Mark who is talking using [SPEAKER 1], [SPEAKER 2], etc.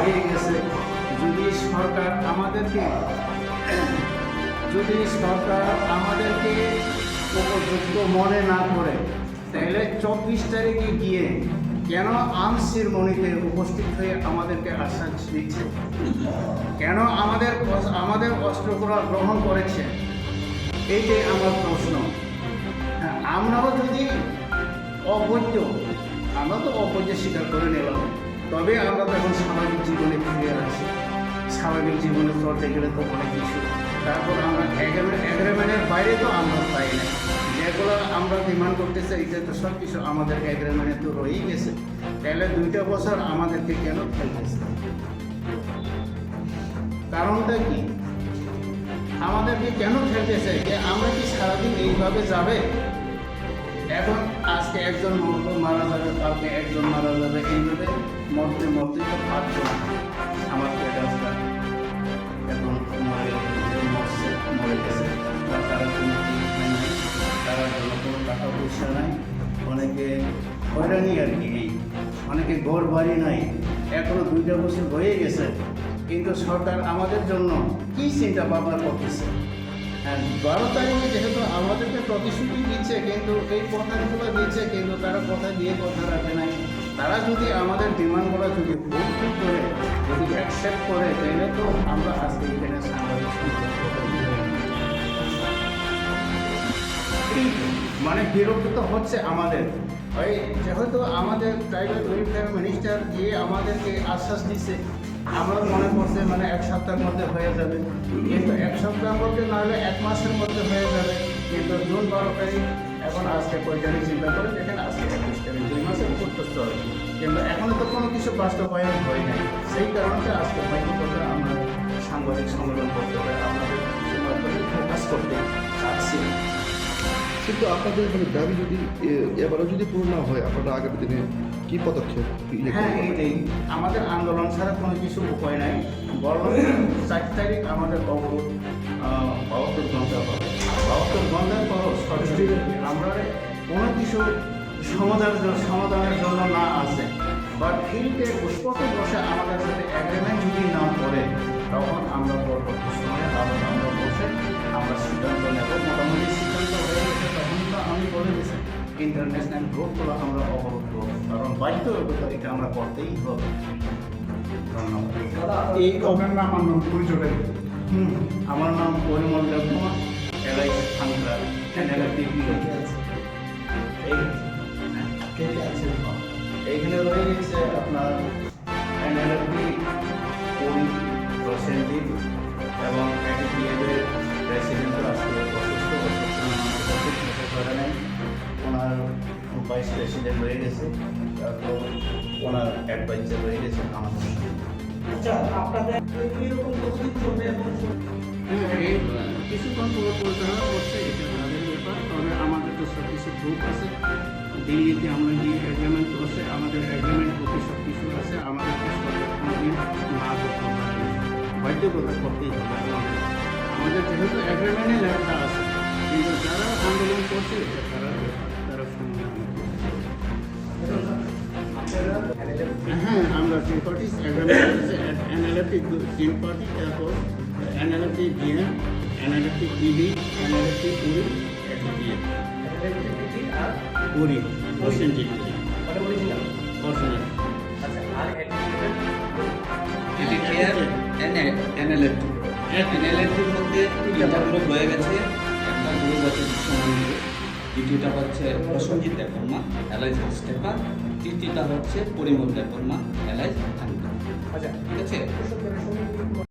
[SPEAKER 1] হয়ে গেছে। যদি সরকার আমাদেরকে উপযুক্ত মনে না করে, তাহলে 24 তারিখে গিয়ে কেন আর্মস সেরেমনিতে উপস্থিত হয়ে আমাদেরকে আশ্বাস দিচ্ছে? কেন আমাদের অস্ত্রগুলো গ্রহণ করেছে? এইটাই আমার প্রশ্ন। হ্যাঁ, আমরাও যদি অবৈধ, আমরা তো অবৈধ স্বীকার করে নিলাম, তবে আমরা তো এখন স্বাভাবিক জীবনে ফিরে আসছি। স্বাভাবিক জীবনে চলতে গেলে তো অনেক কিছু, তারপর আমরা এগ্রিমেন্টের বাইরে তো আমরা পাই না। যেগুলো আমরা ডিমান্ড করতেছি এটা তো সব কিছু আমাদের এগ্রিমেন্টে তো রয়েই গেছে। তাহলে 2টা বছর আমাদেরকে কেন ফেলতেছে? কারণটা কি? আমাদেরকে কেন ফেলতেছে? যে আমরা কি সারাদিন এইভাবে যাবে? এখন আজকে একজন মারা যাবে, কালকে একজন মারা যাবে, এইভাবে মরতে মরতে তো 5 জন আমার পেটাসটা এখন মরে গেছে। তারা কোনো চিকিৎসা নাই, তারা জন্য কোনো টাকা পয়সা নাই, অনেকে হয়রানি আর কি, অনেকে ঘর বাড়ি নাই। এখনো 2টা বছর হয়ে গেছে, কিন্তু সরকার আমাদের জন্য কী চিন্তা ভাবনা করতেছে? হ্যাঁ, 12 তারিখে যেহেতু আমাদেরকে প্রতিশ্রুতি দিচ্ছে, কিন্তু এই কথাগুলো দিচ্ছে, কিন্তু তারা কথা দিয়ে কথা রাখে নাই। তারা যদি আমাদের ডিমান্ডগুলো যদি ফুলফিল করে, যদি অ্যাকসেপ্ট করে, তাহলে তো আমরা আজকে এখানে সাংবাদিক মানে বিরক্ত তো হচ্ছে আমাদের। ওই যেহেতু আমাদের ট্রাইবাল ওয়েলফেয়ার মিনিস্টার যে আমাদেরকে আশ্বাস দিচ্ছে, আমরা মনে করছে মানে 1 সপ্তাহের মধ্যে হয়ে যাবে, কিন্তু 1 সপ্তাহের মধ্যে নাহলে 1 মাসের মধ্যে হয়ে যাবে। কিন্তু জুন 12 তারিখ, এখন আজকে কয় তারিখ চিন্তা করে দেখেন, আজকে 21 তারিখ, 2 মাসের উপর তো চলে, কিন্তু এখনো তো কোনো কিছু বাস্তবায়ন হয় নাই। সেই কারণে আজকে কথা আমরা সাংবাদিক সম্মেলন করতে হবে, আমাদের ফোকাস করতে চাচ্ছি।
[SPEAKER 2] কিন্তু আপনাদের মানে দাবি যদি এবারও যদি পূর্ণ না হয়, আপনারা আগামী দিনে কী পদক্ষেপ?
[SPEAKER 1] হ্যাঁ, এইটাই আমাদের আন্দোলন ছাড়া কোনো কিছু উপায় নাই। বরং 4 তারিখ আমাদের অবরোধ 72 ঘন্টা হবে। 72 ঘন্টার পরও সরাসরি আমরা কোনো কিছু সমাধানের জন্য না আসে বা ফিল্ডে স্পটে বসে আমাদের সাথে এগ্রিমেন্ট যদি না করে, তখন আমরা পরবর্তী সময়ে আবার আমরা বসে আমরা সিদ্ধান্ত নেব। মোটামুটি সিদ্ধান্ত হয়ে গেছে, তখন তো আমি বলে দিয়েছি ইন্টারন্যাশনাল গ্রুপগুলো আমরা অবরোধ করব, কারণ বাধ্যতা এটা আমরা করতেই হবে। ধন্যবাদ।
[SPEAKER 3] এই আপনার নাম পরিচয়?
[SPEAKER 1] আমার নাম পরিমল দেবকুমার, এলাই থাংরা, এইখানে রয়ে গেছে আপনার এনএলএফটি প্রসেনজিৎ এবং এটিপিএফের প্রেসিডেন্টও আজকে অসুস্থ করে নেন। ওনার ভাইস প্রেসিডেন্ট রয়ে গেছে, তারপর ওনার অ্যাডভাইজার রয়ে গেছে আমাদের।
[SPEAKER 4] আচ্ছা, আপনাদের এরকম কতদিন চলবে?
[SPEAKER 1] এই কিছুক্ষণ পরিচালনা করছে, এটা তাদের ব্যাপার। তবে আমাদের তো সব কিছু গ্রুপ আছে, দিল্লিতে আমরা গিয়ে এগ্রিমেন্ট করছে, আমাদের এগ্রিমেন্ট কপি সব কিছু আছে। আমাদেরকে সরকার কোনোদিন না করতে পারে, বাধ্যকতা করতেই হবে আমাদের যেহেতু এগ্রিমেন্টে লেখা আছে। কিন্তু যারা আন্দোলন করছে তারা শুনবে। হ্যাঁ, আমরা 3 পার্টিস এগ্রিমেন্ট করছে, এনএলএফটি 3 পার্টি, তারপর NLFT DM, NLFT PD, NLFT পুরী, এটিপিএফ পুরী প্রসেনজিৎ
[SPEAKER 5] এনএলএফটির মধ্যে 3টা গ্রুপ রয়ে গেছে। একটা গ্রুপ আছে বিশ্বমন্দিরে, দ্বিতীয়টা হচ্ছে প্রসেনজিৎ দেববর্মা, এলাইজ স্টেফা, তৃতীয়টা হচ্ছে পরিমল দেববর্মা, এলাইজ থাঙ্গা। ঠিক আছে।